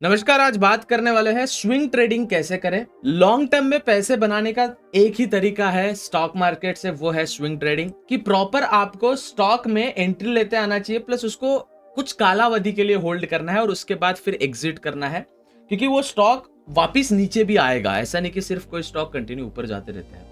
नमस्कार। आज बात करने वाले हैं स्विंग ट्रेडिंग कैसे करें। लॉन्ग टर्म में पैसे बनाने का एक ही तरीका है स्टॉक मार्केट से, वो है स्विंग ट्रेडिंग। कि प्रॉपर आपको स्टॉक में एंट्री लेते आना चाहिए, प्लस उसको कुछ कालावधि के लिए होल्ड करना है और उसके बाद फिर एग्जिट करना है, क्योंकि वो स्टॉक वापिस नीचे भी आएगा। ऐसा नहीं कि सिर्फ कोई स्टॉक कंटिन्यू ऊपर जाते रहते हैं।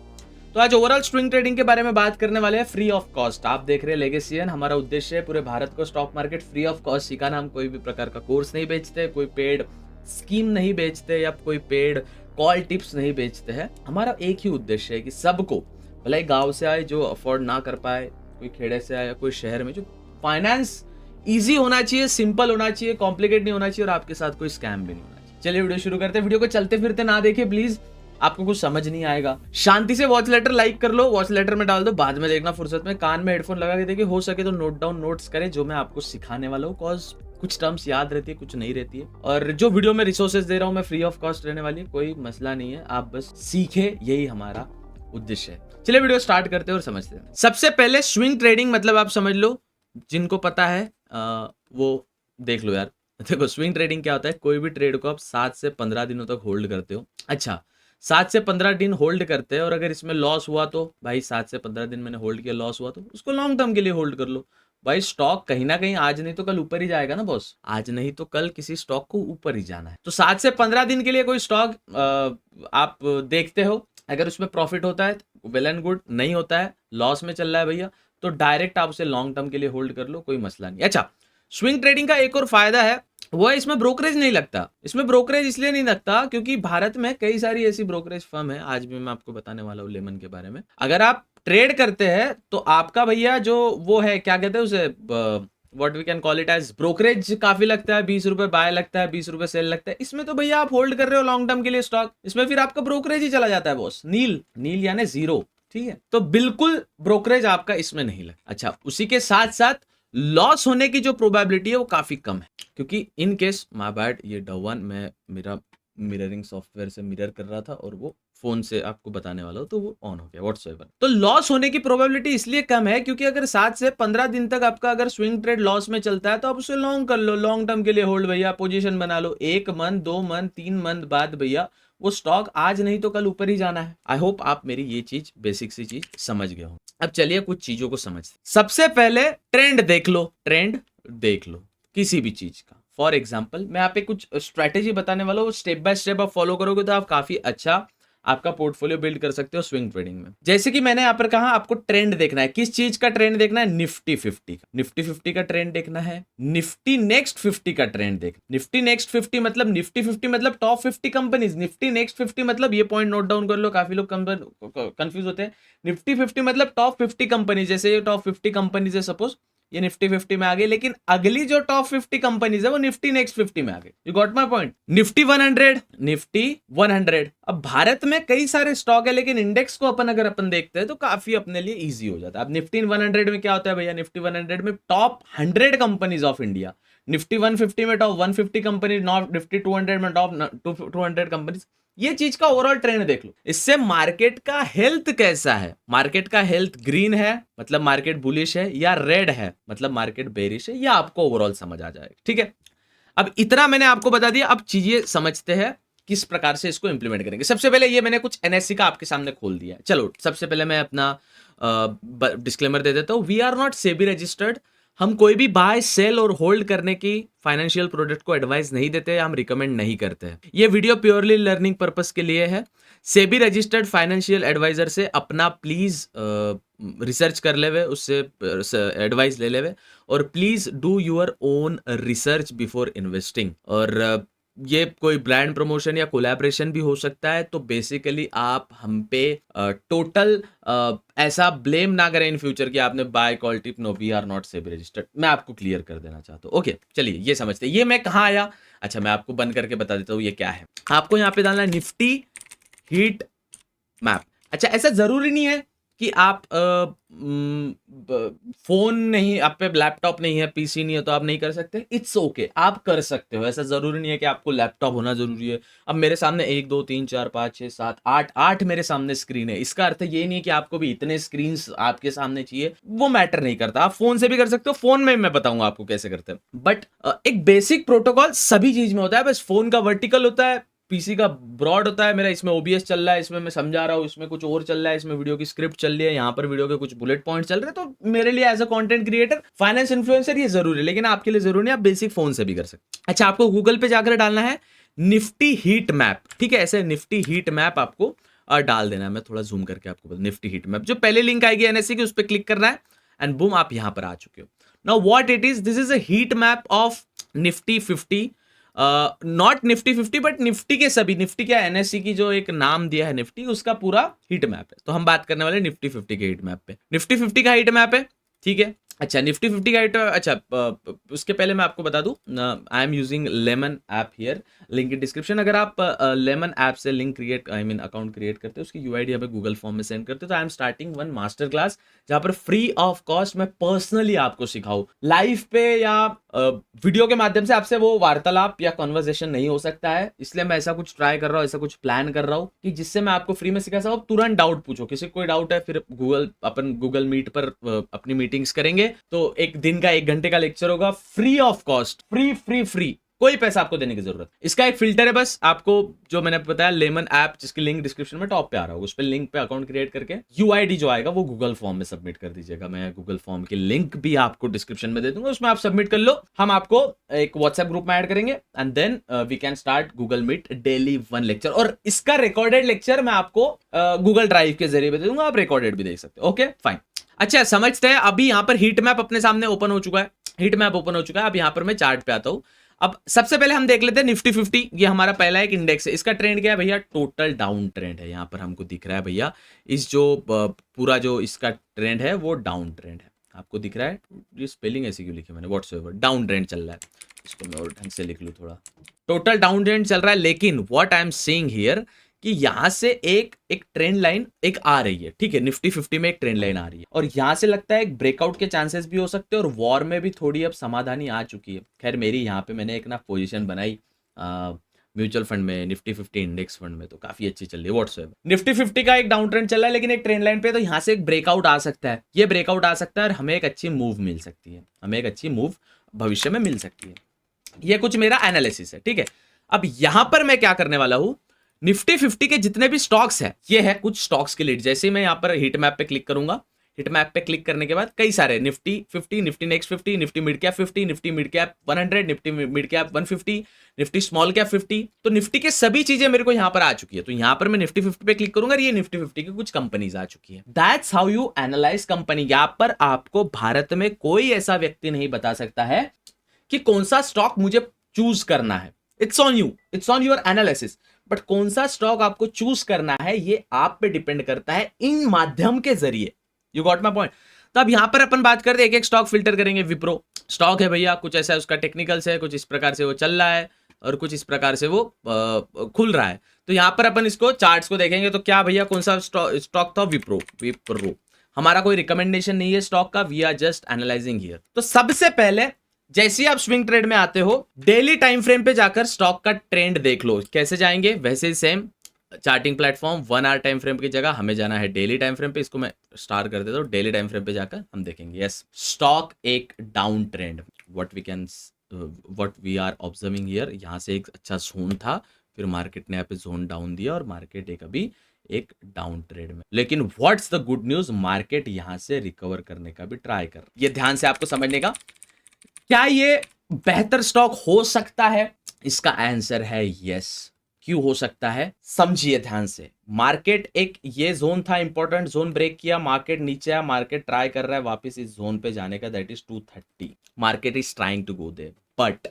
तो आज ओवरऑल स्विंग ट्रेडिंग के बारे में बात करने वाले हैं फ्री ऑफ कॉस्ट। आप देख रहे हैं लेगेसियन। हमारा उद्देश्य है पूरे भारत को stock market free of cost सिखाना। हम कोई भी प्रकार का कोर्स नहीं बेचते, कोई पेड स्कीम नहीं बेचते या कोई पेड कॉल टिप्स नहीं बेचते हैं। हमारा एक ही उद्देश्य है कि सबको, भले गांव से आए जो अफोर्ड ना कर पाए, कोई खेड़े से आए या कोई शहर में, जो फाइनेंस इजी होना चाहिए, सिंपल होना चाहिए, कॉम्प्लिकेट नहीं होना चाहिए और आपके साथ कोई स्कैम भी नहीं होना चाहिए। चलिए वीडियो शुरू करते हैं। वीडियो को चलते फिरते ना देखिए प्लीज, आपको कुछ समझ नहीं आएगा। शांति से वॉच लेटर लाइक कर लो, वॉच लेटर में डाल दो, बाद में देखना फुर्सत में। कान में हेडफोन लगा के देखिए, हो सके तो नोट डाउन नोट्स करें जो मैं आपको सिखाने वाला हूँ, कॉज कुछ टर्म्स याद रहती है, कुछ नहीं रहती है। और जो वीडियो में रिसोर्सेज दे रहा हूँ मैं फ्री ऑफ कॉस्ट रहने वाली है, कोई मसला नहीं है, आप बस सीखे, यही हमारा उद्देश्य है। चलिए वीडियो स्टार्ट करते हैं और समझते हैं। सबसे पहले स्विंग ट्रेडिंग मतलब आप समझ लो, जिनको पता है वो देख लो यार। देखो स्विंग ट्रेडिंग क्या होता है, कोई भी ट्रेड को आप 7 से 15 दिनों तक होल्ड करते हो। अच्छा, 7 से 15 दिन होल्ड करते हैं और अगर इसमें लॉस हुआ तो भाई 7 से 15 दिन मैंने होल्ड किया, लॉस हुआ तो उसको लॉन्ग टर्म के लिए होल्ड कर लो। भाई स्टॉक कहीं ना कहीं आज नहीं तो कल ऊपर ही जाएगा ना बॉस, आज नहीं तो कल किसी स्टॉक को ऊपर ही जाना है। तो 7 से 15 दिन के लिए कोई स्टॉक आप देखते हो, अगर उसमें प्रॉफिट होता है वेल एंड गुड, नहीं होता है लॉस में चल रहा है भैया, तो डायरेक्ट आप उसे लॉन्ग टर्म के लिए होल्ड कर लो, कोई मसला नहीं। अच्छा, स्विंग ट्रेडिंग का एक और फायदा है, वो है इसमें ब्रोकरेज नहीं लगता। इसमें ब्रोकरेज इसलिए नहीं लगता क्योंकि भारत में कई सारी ऐसी ब्रोकरेज फर्म है, आज भी मैं आपको बताने वाला हूँ लेमन के बारे में। अगर आप ट्रेड करते हैं तो आपका भैया जो वो है, क्या कहते हैं उसे, what we can call it as, brokerage काफी लगता है। 20 रुपए बाय लगता है, 20 रुपए सेल लगता है। इसमें तो भैया आप होल्ड कर रहे हो लॉन्ग टर्म के लिए स्टॉक, इसमें फिर आपका ब्रोकरेज ही चला जाता है बॉस, नील नील यानी जीरो। ठीक है, तो बिल्कुल ब्रोकरेज आपका इसमें नहीं लगता। अच्छा, उसी के साथ साथ लॉस होने की जो प्रोबेबिलिटी है वो काफी कम है, क्योंकि इन केस माय बैड, ये डवन मैं मेरा मिररिंग सॉफ्टवेयर से मिरर कर रहा था और वो फोन से आपको बताने वाला हूं तो वो ऑन हो गया व्हाट्सएवर। तो लॉस होने की प्रोबेबिलिटी इसलिए कम है क्योंकि अगर 7 से 15 दिन तक आपका अगर स्विंग ट्रेड लॉस में चलता है तो आप उसे लॉन्ग कर लो, लॉन्ग टर्म के लिए होल्ड भैया, पोजीशन बना लो। 1 मंथ 2 मंथ 3 मंथ बाद भैया वो स्टॉक आज नहीं तो कल ऊपर ही जाना है। आई होप आप मेरी ये चीज, बेसिक सी चीज समझ गए हो। अब चलिए कुछ चीजों को समझते। सबसे पहले ट्रेंड देख लो, ट्रेंड देख लो किसी भी चीज का। फॉर एग्जाम्पल मैं यहाँ पे कुछ स्ट्रेटेजी बताने वाला हूँ, स्टेप बाय स्टेप आप फॉलो करोगे तो आप काफी अच्छा आपका पोर्टफोलियो बिल्ड कर सकते हो स्विंग ट्रेडिंग में। जैसे कि मैंने यहाँ पर कहा, आपको ट्रेंड देखना है। किस चीज का ट्रेंड देखना है? निफ्टी 50 का। निफ्टी 50 का ट्रेंड देखना है। निफ्टी नेक्स्ट 50 का ट्रेंड देख। निफ्टी नेक्स्ट 50 मतलब, निफ्टी 50 मतलब टॉप 50 कंपनीज। निफ्टी नेक्स्ट 50 मतलब, ये पॉइंट नोट डाउन कर लो, काफी लोग कंफ्यूज होते हैं। निफ्टी 50 मतलब टॉप 50 कंपनीज। जैसे ये टॉप 50 कंपनीज है, सपोज ये निफ्टी 50 में आ गई, लेकिन अगली जो टॉप 50 कंपनीज है वो निफ्टी नेक्स्ट 50 में आ गई। You got my point. Nifty 100, Nifty 100। अब भारत में कई सारे स्टॉक है, लेकिन इंडेक्स को अगर अपन देखते हैं तो काफी अपने लिए इजी हो जाता है। अब निफ्टी 100 में क्या होता है भैया? निफ्टी 100 में top 100 companies of India. Nifty 150 में टॉप 150 कंपनी, निफ्टी 200 में टॉप 200 कंपनीज। ये चीज का ओवरऑल ट्रेंड देख लो, इससे मार्केट का हेल्थ कैसा है। मार्केट का हेल्थ ग्रीन है मतलब मार्केट बुलिश है, या रेड है मतलब मार्केट बेरिश है, या आपको ओवरऑल समझ आ जाएगा। ठीक है, अब इतना मैंने आपको बता दिया। अब चीजें समझते हैं किस प्रकार से इसको इंप्लीमेंट करेंगे। सबसे पहले ये मैंने कुछ एनएससी का आपके सामने खोल दिया है। चलो सबसे पहले मैं अपना डिस्क्लेमर दे देता हूं। We are not SEBI registered. हम कोई भी बाय सेल और होल्ड करने की फाइनेंशियल प्रोडक्ट को एडवाइस नहीं देते, हम रिकमेंड नहीं करते हैं। ये वीडियो प्योरली लर्निंग पर्पस के लिए है। सेबी रजिस्टर्ड फाइनेंशियल एडवाइजर से अपना प्लीज रिसर्च कर ले, उससे एडवाइस ले ले, और please do your own research before investing. और ये कोई ब्रांड प्रमोशन या कोलैबोरेशन भी हो सकता है, तो बेसिकली आप हम पे टोटल ऐसा ब्लेम ना करें इन फ्यूचर कि आपने buy call tip. No, we are not SEBI registered. मैं आपको क्लियर कर देना चाहता हूँ। ओके चलिए ये समझते हैं। ये मैं कहाँ आया? अच्छा, मैं आपको बंद करके बता देता हूँ ये क्या है। आपको यहाँ पे डालना है निफ्टी हीट मैप। अच्छा, ऐसा जरूरी नहीं है कि आप फोन नहीं, आप पे लैपटॉप नहीं है, पीसी नहीं है, तो आप नहीं कर सकते, इट्स ओके, आप कर सकते हो। ऐसा जरूरी नहीं है कि आपको लैपटॉप होना जरूरी है। अब मेरे सामने 1 2 3 4 5 6 7 8 मेरे सामने स्क्रीन है, इसका अर्थ ये नहीं है कि आपको भी इतने स्क्रीन आपके सामने चाहिए, वो मैटर नहीं करता। आप फोन से भी कर सकते हो, फोन में मैं बताऊंगा आपको कैसे करते हैं। बट एक बेसिक प्रोटोकॉल सभी चीज में होता है, बस फोन का वर्टिकल होता है, पीसी का ब्रॉड होता है। मेरा इसमें ओबीएस चल रहा है, इसमें मैं समझा रहा हूँ, इसमें कुछ और चल रहा है, इसमें वीडियो की स्क्रिप्ट चल रही है, यहाँ पर वीडियो के कुछ बुलेट पॉइंट चल रहे हैं। तो मेरे लिए as a content creator, finance influencer ये जरूरी है, लेकिन आपके लिए जरूरी नहीं, आप बेसिक फोन से भी कर सकते। अच्छा, आपको गूगल पे जाकर डालना है निफ्टी हीट मैप, ठीक है, ऐसे निफ्टी हीट मैप आपको डाल देना है। मैं थोड़ा जूम करके आपको बता, निफ्टी हीट मैप, जो पहले लिंक आएगी एनएससी की, उस पर क्लिक करना है एंड बूम, आप यहां पर आ चुके हो। Now what it is, this is a heat map of Nifty 50, not Nifty 50 but Nifty के सभी, निफ्टी क्या, एनएससी की जो एक नाम दिया है निफ्टी, उसका पूरा हीट मैप है। तो हम बात करने वाले निफ्टी 50 के हीट मैप पे। निफ्टी 50 का हीट मैप है, ठीक है। अच्छा, निफ्टी 50 का हीट, अच्छा उसके पहले मैं आपको बता दूं, I am using lemon app here, link in description. अगर आप लेमन ऐप से link create, I mean account create करते हो, उसकी यूआईडी हमें गूगल फॉर्म में सेंड करते हो, तो I am starting one master class, जहां पर फ्री ऑफ कॉस्ट मैं पर्सनली आपको सिखाऊं, लाइव पे या वीडियो के माध्यम से आपसे वो वार्तालाप या कॉन्वर्सेशन नहीं हो सकता है। इसलिए मैं ऐसा कुछ ट्राई कर रहा हूँ, ऐसा कुछ प्लान कर रहा हूँ कि जिससे मैं आपको फ्री में सिखा सकूं। तुरंत डाउट पूछो, किसी को कोई डाउट है, फिर अपन गूगल मीट पर अपनी मीटिंग्स करेंगे, तो एक दिन का 1 घंटे का लेक्चर होगा, free of cost, free free free, कोई पैसा आपको देने की जरूरत। इसका एक फिल्टर है बस, आपको जो मैंने बताया लेमन ऐप, जिसकी लिंक डिस्क्रिप्शन में टॉप पे आ रहा होगा, उस पे लिंक पे अकाउंट क्रिएट करके यूआईडी जो आएगा वो गूगल फॉर्म में सबमिट कर दीजिएगा। मैं गूगल फॉर्म की लिंक भी आपको डिस्क्रिप्शन में दे दूंगा, उसमें आप सबमिट कर लो। हम आपको एक व्हाट्सएप ग्रुप में ऐड करेंगे and then we can start Google Meet daily 1 lecture, और इसका रिकॉर्डेड लेक्चर मैं आपको गूगल ड्राइव के जरिए भी दे दूंगा, आप रिकॉर्डेड भी देख सकते हो। Okay fine. अच्छा, समझते हैं। अभी यहां पर हीट मैप अपने सामने ओपन हो चुका है, हीट मैप ओपन हो चुका है। अब यहां पर मैं चार्ट पे आता हूं। अब सबसे पहले हम देख लेते हैं निफ्टी 50, ये हमारा पहला एक इंडेक्स है। इसका ट्रेंड क्या है भैया, टोटल डाउन ट्रेंड है। यहां पर हमको दिख रहा है भैया, इस जो पूरा जो इसका ट्रेंड है वो डाउन ट्रेंड है, आपको दिख रहा है। ये स्पेलिंग ऐसी क्यों लिखी मैंने, व्हाट्सएवर, डाउन ट्रेंड चल रहा है। इसको मैं और ढंग से लिख लूं थोड़ा, टोटल डाउन ट्रेंड चल रहा है। लेकिन what I am seeing here कि यहां से एक ट्रेंड लाइन एक आ रही है, ठीक है, निफ्टी 50 में एक ट्रेंड लाइन आ रही है, और यहां से लगता है एक ब्रेकआउट के चांसेस भी हो सकते हैं, और वॉर में भी थोड़ी अब समाधानी आ चुकी है। खैर, मेरी यहां पे मैंने एक ना पोजीशन बनाई म्यूचुअल फंड में, निफ्टी 50 इंडेक्स फंड में, तो काफी अच्छी चल रही है। व्हाट्सएप निफ्टी 50 का एक डाउन ट्रेंड चल रहा है, लेकिन एक ट्रेंड लाइन पे, तो यहां से एक ब्रेकआउट आ सकता है, ये ब्रेकआउट आ सकता है, और हमें एक अच्छी मूव मिल सकती है, हमें एक अच्छी मूव भविष्य में मिल सकती है। ये कुछ मेरा एनालिसिस है, ठीक है। अब यहां पर मैं क्या करने वाला हूं, निफ्टी 50 के जितने भी स्टॉक्स हैं, ये है कुछ स्टॉक्स की लिस्ट। जैसे ही मैं यहां पर हीट मैप पे क्लिक करूंगा, हीट मैप पे क्लिक करने के बाद कई सारे Nifty 50, Nifty next 50, Nifty mid cap 50, Nifty mid cap 100, Nifty mid cap 150, Nifty small cap 50, तो निफ्टी के सभी चीजें मेरे को यहां पर आ चुकी है। तो यहां पर मैं निफ्टी 50 पे क्लिक करूंगा, ये निफ्टी 50 की कुछ कंपनीज आ चुकी है। That's how you analyse company. यहां पर आपको भारत में कोई ऐसा व्यक्ति नहीं बता सकता है कि कौन सा स्टॉक मुझे चूज करना है। It's on you, it's on your analysis, but कौन सा स्टॉक आपको चूज करना है ये आप पे डिपेंड करता है इन माध्यम के जरिए। You got my point. तो अब यहां पर अपन बात करते हैं, एक एक स्टॉक फिल्टर करेंगे। विप्रो स्टॉक है भैया, कुछ ऐसा है, उसका टेक्निकल्स है, कुछ इस प्रकार से वो चल रहा है, और कुछ इस प्रकार से वो खुल रहा है। तो यहां पर अपन इसको चार्ट्स को देखेंगे, तो क्या भैया कौन सा स्टॉक था, विप्रो। विप्रो हमारा कोई रिकमेंडेशन नहीं है स्टॉक का, we are just analysing here. तो सबसे पहले जैसे ही आप स्विंग ट्रेड में आते हो, डेली टाइम फ्रेम पे जाकर स्टॉक का ट्रेंड देख लो। कैसे जाएंगे, वैसे ही same charting platform 1 hour time frame की जगह हमें जाना है डेली टाइम फ्रेम पे। इसको मैं स्टार कर देता हूं, डेली टाइम फ्रेम पे जाकर हम देखेंगे, यस, स्टॉक एक down trend, what we are observing here. यहां से एक अच्छा जोन था, फिर मार्केट ने यहाँ पे जोन डाउन दिया, और मार्केट एक अभी एक डाउन ट्रेड में। लेकिन what's the good news, market यहां से रिकवर करने का भी ट्राई कर, ये ध्यान से आपको समझने का। क्या ये बेहतर स्टॉक हो सकता है, इसका आंसर है यस। क्यों हो सकता है, समझिए ध्यान से। मार्केट एक ये जोन था, इंपॉर्टेंट जोन ब्रेक किया, मार्केट नीचे आया, मार्केट ट्राई कर रहा है वापस इस जोन पे जाने का, that is 230। Market is trying to go there, but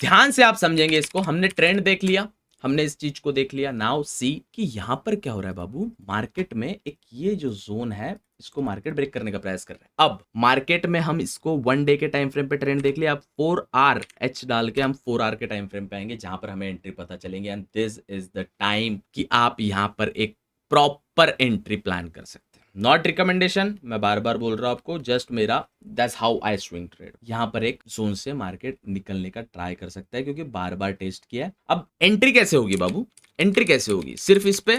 ध्यान से आप समझेंगे इसको। हमने ट्रेंड देख लिया, हमने इस चीज को देख लिया। नाउ सी कि यहां पर क्या हो रहा है बाबू, मार्केट में एक ये जो जोन है, इसको मार्केट ब्रेक करने का प्रयास कर रहा है। अब मार्केट में हम इसको 1 डे के टाइम फ्रेम पे ट्रेंड देख लिया, अब 4R H डाल के हम 4R के टाइम फ्रेम पे आएंगे, जहां पर हमें एंट्री पता चलेंगे। And this is the time कि आप यहां पर एक प्रॉपर एंट्री प्लान कर सकते हैं। नॉट रिकमेंडेशन, मैं बार बार बोल रहा हूं आपको, जस्ट मेरा that's how I swing trade. यहाँ पर एक जोन से मार्केट निकलने का ट्राई कर सकता है क्योंकि बार बार टेस्ट किया है। अब एंट्री कैसे होगी बाबू, एंट्री कैसे होगी, सिर्फ इस पे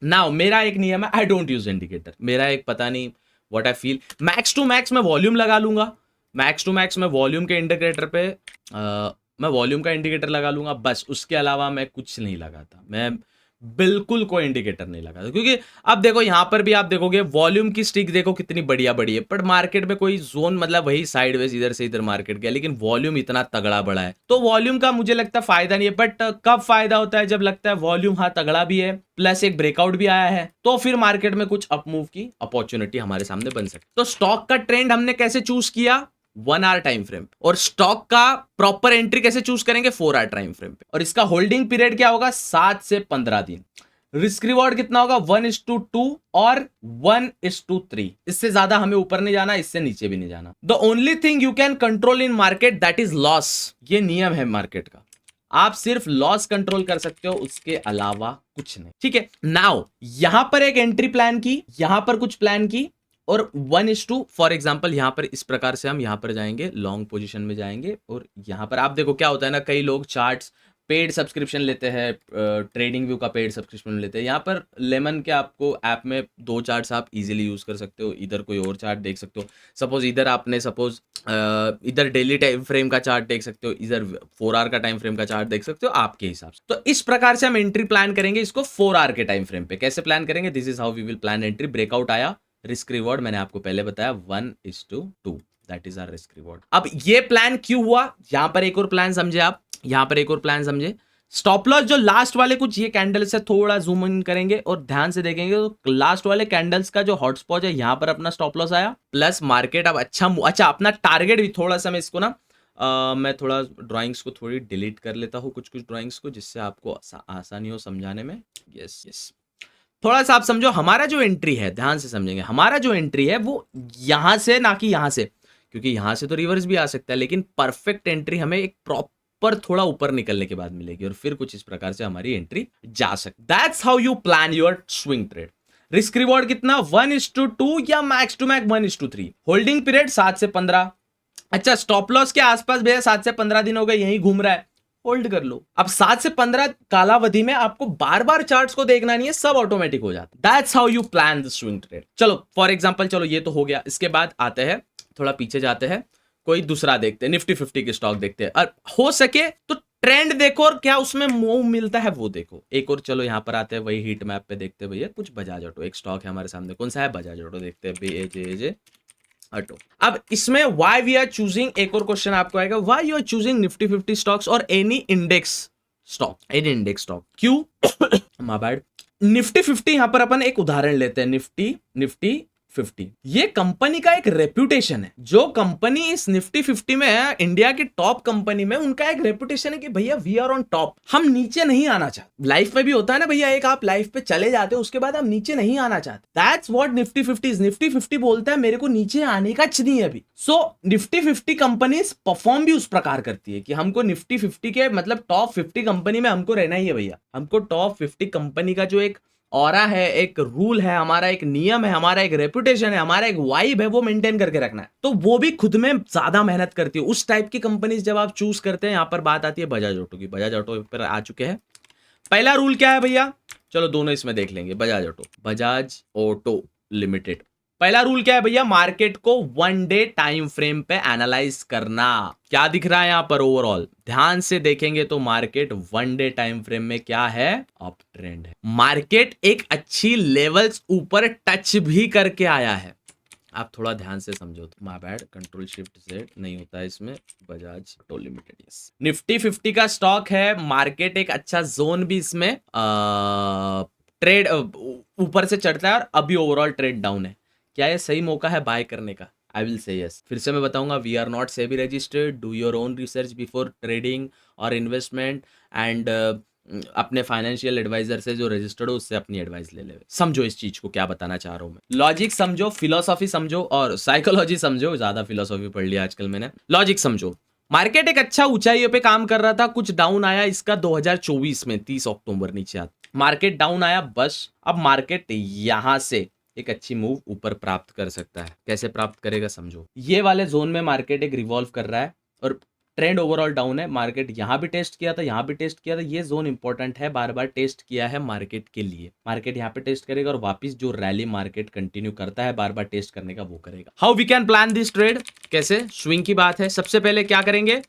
नाउ मेरा एक नियम है, आई डोंट यूज इंडिकेटर। मेरा एक पता नहीं what I feel, max to max मैं वॉल्यूम लगा लूंगा, मैक्स टू मैक्स मैं वॉल्यूम के इंडिकेटर पे मैं वॉल्यूम का इंडिकेटर लगा लूंगा, बस उसके अलावा मैं कुछ नहीं लगाता, मैं बिल्कुल कोई इंडिकेटर नहीं लगाता। क्योंकि अब देखो यहां पर भी आप देखोगे वॉल्यूम की स्टिक देखो कितनी बढ़िया बड़ी है, बट मार्केट में कोई जोन मतलब वही साइडवेज इधर से इधर मार्केट गया, लेकिन वॉल्यूम इतना तगड़ा बड़ा है, तो वॉल्यूम का मुझे लगता है फायदा नहीं है। बट कब फायदा होता है, जब लगता है वॉल्यूम हाँ तगड़ा भी है प्लस एक ब्रेकआउट भी आया है, तो फिर मार्केट में कुछ अपमूव की अपॉर्चुनिटी हमारे सामने बन सकती। तो स्टॉक का ट्रेंड हमने कैसे चूज किया, 1 आवर टाइम फ्रेम, और स्टॉक का प्रॉपर एंट्री कैसे चूज करेंगे, 4 आवर टाइम फ्रेम पे, और इसका होल्डिंग पीरियड क्या होगा, 7 से 15 दिन। रिस्क रिवॉर्ड कितना होगा, 1:2 और 1:3, इससे ज्यादा हमें ऊपर नहीं जाना, इससे नीचे भी नहीं जाना। The only thing you can control in market that is loss, ये नियम है मार्केट का, आप सिर्फ लॉस कंट्रोल कर सकते हो, उसके अलावा कुछ नहीं। ठीक है, नाउ यहां पर एक एंट्री प्लान की, यहां पर कुछ प्लान की, और 1:2 फॉर एग्जांपल यहां पर इस प्रकार से हम यहां पर जाएंगे, लॉन्ग पोजीशन में जाएंगे, और यहां पर आप देखो क्या होता है ना, कई लोग चार्ट्स पेड सब्सक्रिप्शन लेते हैं, ट्रेडिंग व्यू का पेड सब्सक्रिप्शन लेते हैं। यहाँ पर लेमन के आपको ऐप में 2 चार्ट्स आप इजीली यूज कर सकते हो, इधर कोई और चार्ट देख सकते हो, सपोज इधर आपने सपोज इधर डेली टाइम फ्रेम का चार्ट देख सकते हो, इधर 4 आवर का टाइम फ्रेम का चार्ट देख सकते हो आपके हिसाब से। तो इस प्रकार से हम एंट्री प्लान करेंगे इसको 4 आवर के टाइम फ्रेम पे। कैसे प्लान करेंगे, this is how we will plan entry. Breakout आया, रिस्क रिवॉर्ड मैंने आपको पहले बताया 1:2, that is our risk reward. अब ये प्लान क्यों हुआ, यहां पर एक और प्लान समझे आप, यहां पर एक और प्लान समझे। स्टॉप लॉस जो लास्ट वाले कुछ ये कैंडल्स है, थोड़ा जूम इन करेंगे और ध्यान से देखेंगे तो लास्ट वाले कैंडल्स का जो हॉटस्पॉट है, यहां पर अपना स्टॉप लॉस आया, प्लस मार्केट अब अच्छा अपना टारगेट भी थोड़ा सा, मैं इसको ना मैं थोड़ा ड्राइंग्स को थोड़ी डिलीट कर लेता हूँ, कुछ ड्राइंग्स को, जिससे आपको आसानी हो समझाने में। यस यस, थोड़ा सा आप समझो, हमारा जो एंट्री है, ध्यान से समझेंगे, हमारा जो एंट्री है वो यहां से, ना कि यहां से, क्योंकि यहां से तो रिवर्स भी आ सकता है, लेकिन परफेक्ट एंट्री हमें एक प्रॉपर थोड़ा ऊपर निकलने के बाद मिलेगी, और फिर कुछ इस प्रकार से हमारी एंट्री जा सकती। That's how you plan your swing trade. Risk reward कितना, 1:2 या max to max 1:3। Holding period 7 से 15। अच्छा, स्टॉप लॉस के आसपास भैया 7 से 15 दिन हो गए यहीं घूम रहा है, होल्ड कर लो। अब 7 से 15 कालावधि में आपको बार बार चार्ट्स को देखना नहीं है, सब ऑटोमेटिक हो जाता है। That's how you plan the swing trade. चलो फॉर एग्जांपल, चलो ये तो हो गया, इसके बाद आते हैं, थोड़ा पीछे जाते हैं, कोई दूसरा देखते हैं, निफ्टी 50 के स्टॉक देखते हैं, और हो सके तो ट्रेंड देखो और क्या उसमें मूव मिलता है वो देखो। एक और चलो यहां पर आते हैं, वही हीट मैप पे देखते हैं भैया, कुछ बजाज ऑटो एक स्टॉक है हमारे सामने, कौन सा है, बजाज ऑटो, देखते हैं BAJAJ ऑटो। अब इसमें व्हाई वी आर चूजिंग, एक और क्वेश्चन आपको आएगा, why you are choosing Nifty 50 stocks और any index stock, any index stock, क्यों माय बैड। निफ्टी 50 यहां पर अपन एक उदाहरण लेते हैं, निफ्टी 50, ये कंपनी का एक रेपुटेशन है। जो कंपनी इस निफ्टी 50 में है, इंडिया की टॉप कंपनी में, उनका एक रेपुटेशन है कि भैया वी आर ऑन टॉप, हम नीचे नहीं आना चाहते। लाइफ में भी होता है ना भैया, एक आप लाइफ पे चले जाते हो उसके बाद आप नीचे नहीं आना चाहते, that's what Nifty 50 is. Nifty 50 बोलता है मेरे को नीचे आने का नहीं है अभी। सो निफ्टी 50 कंपनी परफॉर्म भी उस प्रकार करती है कि हमको निफ्टी 50 के मतलब टॉप 50 कंपनी में हमको रहना ही है भैया। हमको टॉप 50 कंपनी का जो एक ऑरा है, एक रूल है हमारा, एक नियम है हमारा, एक रेपुटेशन है हमारा, एक वाइब है, वो मेंटेन करके रखना है। तो वो भी खुद में ज्यादा मेहनत करती है। उस टाइप की कंपनीज जब आप चूज करते हैं, यहां पर बात आती है बजाज ऑटो की। बजाज ऑटो पर आ चुके हैं। पहला रूल क्या है भैया, चलो दोनों इसमें देख लेंगे। बजाज ऑटो लिमिटेड, पहला रूल क्या है भैया, मार्केट को 1 डे टाइम फ्रेम पे एनालाइज करना। क्या दिख रहा है यहां पर, ओवरऑल ध्यान से देखेंगे तो मार्केट 1 डे टाइम फ्रेम में क्या है, अप ट्रेंड है। मार्केट एक अच्छी लेवल्स ऊपर टच भी करके आया है। आप थोड़ा ध्यान से समझो, तो my bad, control shift Z नहीं होता है इसमें, Bajaj auto limited. Yes, Nifty 50 का स्टॉक है, मार्केट एक अच्छा जोन भी इसमें ट्रेड ऊपर से चढ़ता है, और अभी ओवरऑल ट्रेड डाउन है। क्या ये सही मौका है बाय करने का? I will say yes. फिर से मैं बताऊंगा, we are not SEBI registered, do your own research before trading और इन्वेस्टमेंट, एंड अपने फाइनेंशियल एडवाइजर से जो रजिस्टर्ड हो उससे अपनी एडवाइस ले ले। समझो इस चीज को क्या बताना चाह रहा हूं मैं, लॉजिक समझो, फिलोसॉफी समझो, और साइकोलॉजी समझो। ज्यादा फिलोसॉफी पढ़ लिया आजकल मैंने, लॉजिक समझो। मार्केट एक अच्छा ऊंचाइयों पे काम कर रहा था, कुछ डाउन आया इसका 2024 में 30 अक्टूबर नीचे आता, मार्केट डाउन आया बस। अब मार्केट यहां से एक अच्छी मूव ऊपर प्राप्त कर सकता है। कैसे प्राप्त करेगा समझो, ये वाले जोन में मार्केट एक रिवॉल्व कर रहा है और ट्रेंड ओवरऑल डाउन है। मार्केट यहाँ भी टेस्ट किया था, यहाँ भी टेस्ट किया था। ये जोन इंपॉर्टेंट है, बार बार टेस्ट किया है मार्केट के लिए। मार्केट यहाँ पे टेस्ट करेगा और वापस जो रैली मार्केट कंटिन्यू करता है बार बार टेस्ट करने का, वो करेगा। How we can plan this trade, कैसे स्विंग की बात है। सबसे पहले क्या करेंगे,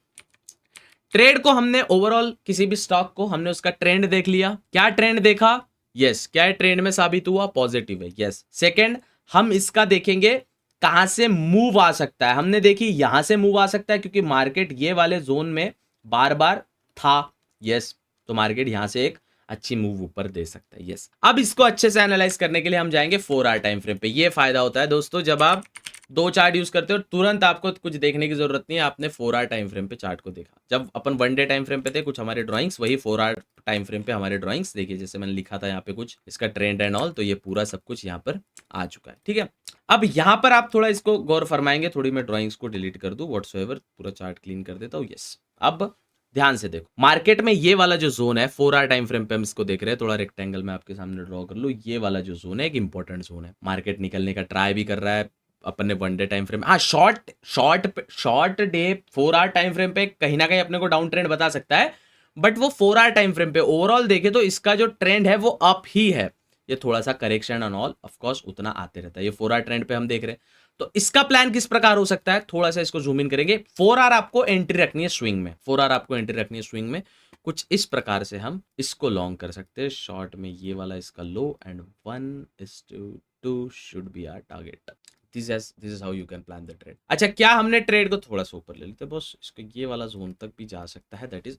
ट्रेड को हमने ओवरऑल किसी भी स्टॉक को हमने उसका ट्रेंड देख लिया। क्या ट्रेंड देखा, यस क्या ट्रेंड में साबित हुआ, पॉजिटिव है, यस। सेकंड, हम इसका देखेंगे कहां से मूव आ सकता है। हमने देखी यहां से मूव आ सकता है क्योंकि मार्केट ये वाले जोन में बार बार था, यस। तो मार्केट यहां से एक अच्छी मूव ऊपर दे सकता है, यस। अब इसको अच्छे से एनालाइज करने के लिए हम जाएंगे 4 आवर टाइम फ्रेम पे। ये फायदा होता है दोस्तों जब आप 2 चार्ट यूज करते हो, तुरंत आपको कुछ देखने की जरूरत नहीं है, आपने 4 आवर टाइम फ्रेम पे चार्ट को देखा। जब अपन 1 डे टाइम फ्रेम पे थे कुछ हमारे ड्राइंग्स, वही 4 आवर टाइम फ्रेम पे हमारे ड्राइंग्स देखिए, जैसे मैंने लिखा था यहाँ पे कुछ इसका ट्रेंड एंड ऑल, तो ये पूरा सब कुछ यहाँ पर आ चुका है, ठीक है। अब यहाँ पर आप थोड़ा इसको गौर फरमाएंगे, थोड़ी मैं ड्राइंग्स को डिलीट कर दूं, व्हाट्सएवर पूरा चार्ट क्लीन कर देता हूँ, यस। अब ध्यान से देखो, मार्केट में ये वाला जो जोन है 4 आवर टाइम फ्रेम पे हम इसको देख रहे हैं, थोड़ा रेक्टेंगल में आपके सामने ड्रॉ कर लूं। ये वाला जो जोन है एक इंपॉर्टेंट जोन है, मार्केट निकलने का ट्राई भी कर रहा है। अपन ने 1 डे टाइम फ्रेम, हाँ short day 4 hour time frame पे कहीं ना कहीं अपने को डाउन ट्रेंड बता सकता है, बट वो 4 आवर टाइम फ्रेम पे ओवरऑल देखे तो इसका जो ट्रेंड है वो अप ही है। ये थोड़ा सा correction and all of course उतना आते रहता है, ये 4 आवर ट्रेंड पे हम देख रहे हैं। तो इसका प्लान किस प्रकार हो सकता है, थोड़ा सा इसको जूम इन करेंगे। 4 आवर आपको एंट्री रखनी है स्विंग में, 4 आवर आपको एंट्री रखनी है स्विंग में। कुछ इस प्रकार से हम इसको लॉन्ग कर सकते हैं शॉर्ट में, ये वाला इसका low end 1:2 should be our target. This is how you can plan the trade. अच्छा, क्या हमने ट्रेड को थोड़ा सा ऊपर ले लेते बस, इसको ये वाला जोन तक भी जा सकता है। दैट इज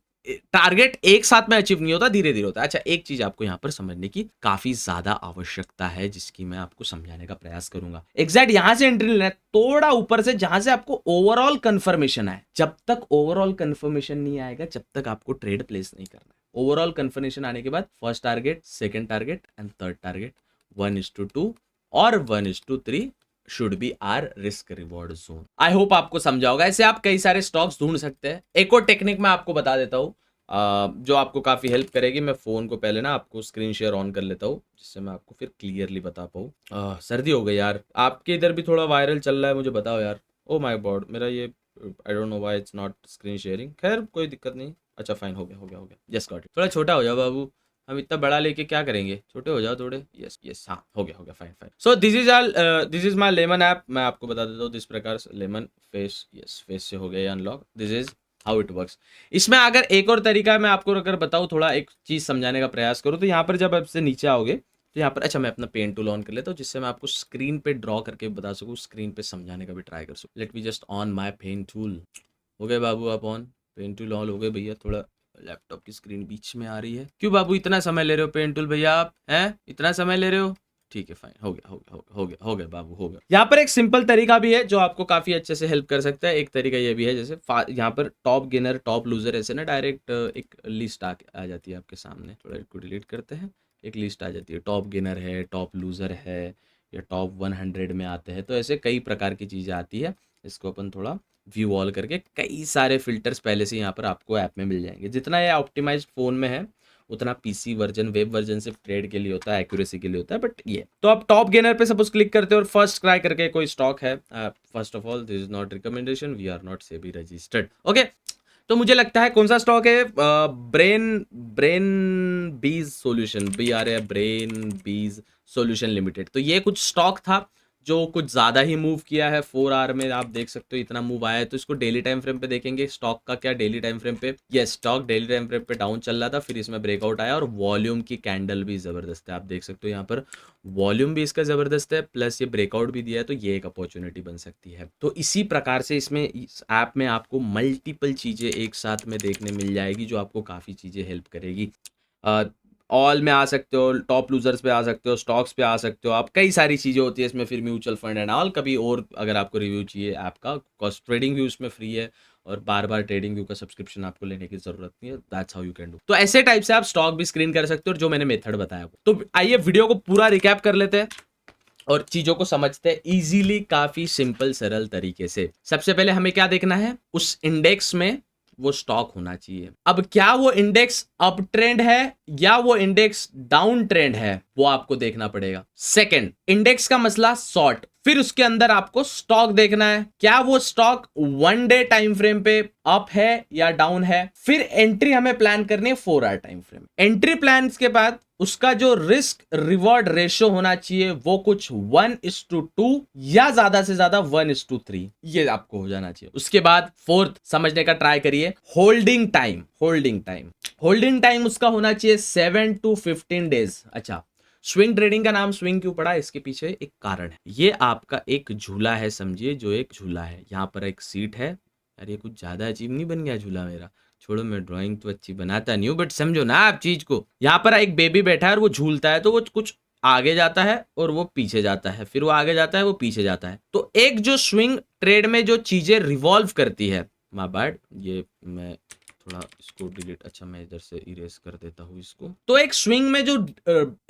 टारगेट एक साथ में अचीव नहीं होता, धीरे धीरे होता है। अच्छा, एक चीज आपको यहाँ पर समझने की काफी ज्यादा आवश्यकता है, जिसकी मैं आपको समझाने का प्रयास करूंगा। एग्जैक्ट यहां से एंट्री लेना है, थोड़ा ऊपर से जहां से आपको ओवरऑल कंफर्मेशन आए। जब तक ओवरऑल कंफर्मेशन नहीं आएगा जब तक आपको ट्रेड प्लेस नहीं करना है। ओवरऑल कंफर्मेशन आने के बाद first target, second target and third target 1:2 और 1:3 should be our risk reward zone. I hope आपको समझा होगा। ऐसे आप कई सारे स्टॉक्स ढूंढ सकते हैं। एक और टेक्निक मैं आपको बता देता हूँ जो आपको काफी हेल्प करेगी। मैं फोन को पहले ना आपको स्क्रीन शेयर ऑन कर लेता हूँ, जिससे मैं आपको फिर क्लियरली बता पाऊँ। सर्दी हो गई यार, आपके इधर भी थोड़ा वायरल चल रहा है, मुझे बताओ यार। ओ माय गॉड, मेरा ये I don't know why it's not screen sharing. खैर कोई दिक्कत नहीं। अच्छा फाइन, हो गया। Yes got it. थोड़ा छोटा हो जाओ बाबू, हम इतना बड़ा लेके क्या करेंगे, छोटे हो जाओ थोड़े। यस यस, हाँ हो गया fine. So this is my lemon app. मैं आपको बता देता हूँ जिस प्रकार से लेमन फेस, यस फेस से हो गया unlock. This is how it works. इसमें अगर एक और तरीका मैं आपको अगर बताऊँ, थोड़ा एक चीज समझाने का प्रयास करूँ, तो यहाँ पर जब आपसे नीचे आओगे तो यहाँ पर, अच्छा मैं अपना पेन टूल ऑन कर लेता हूँ जिससे मैं आपको स्क्रीन पे ड्रॉ करके बता सकूँ, स्क्रीन पे समझाने का भी ट्राई कर सकूँ। Let me just on my pen tool. हो गए बाबू आप ऑन, पेन टूल ऑन हो गए भैया। थोड़ा लैपटॉप की स्क्रीन बीच में आ रही है, क्यों बाबू इतना समय ले रहे हो पेन टूल भैया, आप हैं इतना समय ले रहे हो। ठीक है फाइन, हो गया बाबू, हो गया। यहाँ पर एक सिंपल तरीका भी है जो आपको काफी अच्छे से हेल्प कर सकता है। एक तरीका ये भी है, जैसे यहाँ पर टॉप गेनर टॉप लूजर ऐसे ना डायरेक्ट एक लिस्ट आ जाती है आपके सामने। थोड़ा इसको डिलीट करते हैं, एक लिस्ट आ जाती है, टॉप गेनर है, टॉप लूजर है, या टॉप 100 में आते हैं। तो ऐसे कई प्रकार की चीजें आती है। इसको अपन थोड़ा व्यू ऑल करके, कई सारे फिल्टर्स पहले से यहाँ पर आपको ऐप में मिल जाएंगे। जितना ये ऑप्टिमाइज्ड फोन में है उतना पीसी वर्जन, वेब वर्जन सिर्फ ट्रेड के लिए होता है, एक्यूरेसी के लिए होता है। बट ये तो आप टॉप गेनर पे सपोज क्लिक करते हो और फर्स्ट ट्राई करके कोई स्टॉक है। First of all this is not recommendation, we are not SEBI registered, okay. तो मुझे लगता है कौन सा स्टॉक है, ब्रेन बीज सॉल्यूशन, ब्रेन बीज सॉल्यूशन लिमिटेड। तो ये कुछ स्टॉक था जो कुछ ज़्यादा ही मूव किया है 4 आवर में। आप देख सकते हो इतना मूव आया है। तो इसको डेली टाइम फ्रेम पे देखेंगे स्टॉक का क्या डेली टाइम फ्रेम पे। ये स्टॉक डेली टाइम फ्रेम पे डाउन चल रहा था, फिर इसमें ब्रेकआउट आया और वॉल्यूम की कैंडल भी ज़बरदस्त है। आप देख सकते हो यहाँ पर वॉल्यूम भी इसका ज़बरदस्त है, प्लस ये ब्रेकआउट भी दिया है। तो ये एक अपॉर्चुनिटी बन सकती है। तो इसी प्रकार से इसमें इस ऐप में आपको मल्टीपल चीज़ें एक साथ में देखने मिल जाएगी जो आपको काफ़ी चीज़ें हेल्प करेगी। ऑल में आ सकते हो, टॉप लूजर्स पे आ सकते हो, स्टॉक्स पे आ सकते हो आप, कई सारी चीज़ें होती है इसमें, फिर म्यूचुअल फंड एंड ऑल। कभी और अगर आपको रिव्यू चाहिए ऐप का, कॉस्ट ट्रेडिंग व्यू उसमें फ्री है और बार बार ट्रेडिंग व्यू का सब्सक्रिप्शन आपको लेने की जरूरत नहीं है। That's how you can do. तो ऐसे टाइप से आप स्टॉक भी स्क्रीन कर सकते हो, जो मैंने मेथड बताया। तो आइए वीडियो को पूरा रिकैप कर लेते हैं और चीजों को समझते हैं इजीली, काफी सिंपल सरल तरीके से। सबसे पहले हमें क्या देखना है, उस इंडेक्स में वो स्टॉक होना चाहिए। अब क्या वो इंडेक्स अप ट्रेंड है या वो इंडेक्स डाउन ट्रेंड है, वो आपको देखना पड़ेगा। सेकंड, इंडेक्स का मसला शॉर्ट, फिर उसके अंदर आपको स्टॉक देखना है, क्या वो स्टॉक 1 डे टाइम फ्रेम पे अप है या डाउन है। फिर एंट्री हमें प्लान करनी है 4 hour time frame. Entry plan के बाद उसका जो रिस्क रिवॉर्ड रेशियो होना चाहिए वो कुछ 1:2 या ज्यादा से ज्यादा 1:3, ये आपको हो जाना चाहिए। उसके बाद फोर्थ समझने का ट्राई करिए, होल्डिंग टाइम। होल्डिंग टाइम उसका होना चाहिए 7 to 15 डेज। अच्छा, स्विंग ट्रेडिंग का नाम स्विंग क्यों पड़ा, इसके पीछे एक कारण है। ये आपका एक झूला है, समझिए, जो एक झूला है, यहाँ पर एक सीट है। यार ये कुछ ज्यादा अजीब नहीं बन गया झूला मेरा? छोड़ो, मैं ड्राइंग तो अच्छी बनाता नहीं हूँ, बट समझो ना आप चीज को। यहाँ पर एक बेबी बैठा है और वो झूलता है, तो वो कुछ आगे जाता है और वो पीछे जाता है, फिर वो आगे जाता है, वो पीछे जाता है। तो एक जो स्विंग ट्रेड में जो चीजें रिवॉल्व करती है, माय बैड, ये मैं थोड़ा इसको डिलीट, अच्छा मैं इधर से इरेज कर देता हूँ इसको। तो एक स्विंग में जो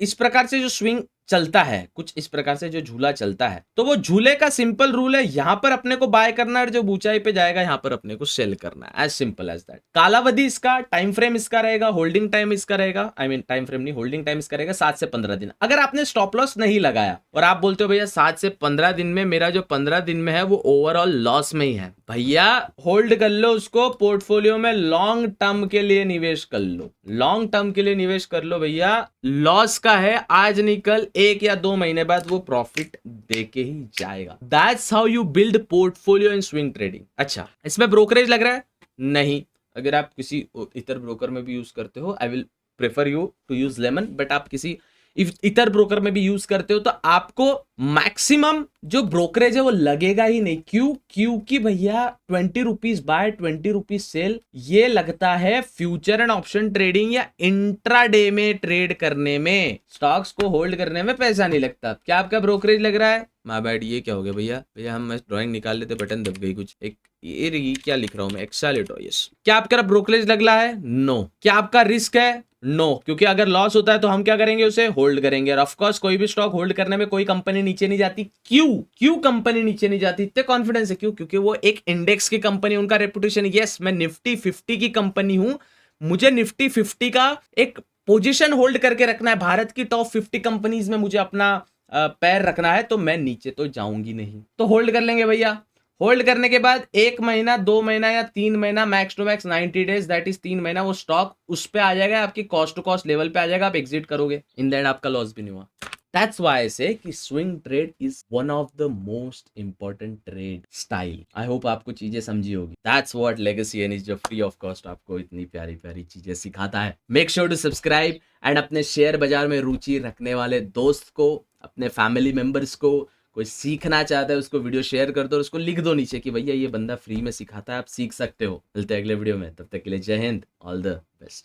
इस प्रकार से जो स्विंग चलता है, कुछ इस प्रकार से जो झूला चलता है, तो वो झूले का सिंपल रूल है, यहां पर अपने को बाय करना है और जो ऊंचाई पे जाएगा यहां पर अपने को सेल करना है, एज सिंपल एज दैट। कालावधि इसका, टाइम फ्रेम इसका रहेगा, होल्डिंग टाइम इसका रहेगा, आई मीन टाइम फ्रेम नहीं, होल्डिंग टाइम इसका रहेगा 7 से 15 दिन। अगर आपने स्टॉप लॉस नहीं लगाया और आप बोलते हो भैया 7 से 15 दिन में मेरा जो 15 दिन में है वो ओवरऑल लॉस में ही है, भैया होल्ड कर लो उसको, पोर्टफोलियो में लॉन्ग टर्म के लिए निवेश कर लो, लॉन्ग टर्म के लिए निवेश कर लो भैया। लॉस का है आज नहीं कल, 1 या 2 महीने बाद वो प्रॉफिट देके ही जाएगा। That's how you build portfolio in swing trading. अच्छा, इसमें ब्रोकरेज लग रहा है? नहीं। अगर आप किसी इतर ब्रोकर में भी यूज करते हो, I will prefer you to use lemon, but आप किसी इतर ब्रोकर में भी यूज करते हो तो आपको मैक्सिमम जो ब्रोकरेज है वो लगेगा ही नहीं। क्यों? क्योंकि भैया 20 रुपीज बाय 20 रुपीज सेल, ये लगता है फ्यूचर एंड ऑप्शन ट्रेडिंग या इंट्राडे में ट्रेड करने में, स्टॉक्स को होल्ड करने में पैसा नहीं लगता। क्या आपका ब्रोकरेज लग रहा है? माय बैड, ये क्या हो गया भैया? भैया हम ड्राइंग निकाल लेते, बटन दब गई कुछ। एक ये क्या लिख रहा हूं मैं, एक्सेलेटो, यस। क्या आपका ब्रोकरेज लग रहा है? नो। क्या आपका रिस्क है? नो, क्योंकि अगर लॉस होता है तो हम क्या करेंगे, उसे होल्ड करेंगे। और ऑफ कोर्स कोई भी स्टॉक होल्ड करने में कोई कंपनी नीचे नहीं जाती। क्यों कंपनी नीचे नहीं जाती? इतने कॉन्फिडेंस है क्यों? क्योंकि वो एक इंडेक्स की कंपनी, उनका रेपुटेशन, यस मैं निफ्टी 50 की कंपनी हूं, मुझे निफ्टी 50 का एक पोजीशन होल्ड करके रखना है, भारत की टॉप 50 कंपनीज में मुझे अपना पैर रखना है, तो मैं नीचे तो जाऊंगी नहीं, तो होल्ड कर लेंगे भैया। होल्ड करने के बाद 1 महीना, 2 महीना या 3 महीना, max to max 90 days, that is 3 महीना, वो स्टॉक उस पे आ जाएगा, आपकी कॉस्ट टू कॉस्ट लेवल पे आ जाएगा, आप एग्जिट करोगे, इन दैट आपका लॉस भी नहीं हुआ। That's why I say कि swing trade is one of the most important trade style. I hope आपको चीजें समझी होगी। That's what Legacy N is जो free of cost आपको इतनी प्यारी प्यारी चीजें सिखाता है। Make sure to subscribe and अपने शेयर बाजार में रुचि रखने वाले दोस्त को, अपने फैमिली मेंबर्स को, कोई सीखना चाहता है उसको वीडियो शेयर कर दो और उसको लिख दो नीचे कि भैया ये बंदा फ्री में सिखाता है, आप सीख सकते हो। मिलते हैं अगले वीडियो में, तब तक के लिए जय हिंद, ऑल द बेस्ट।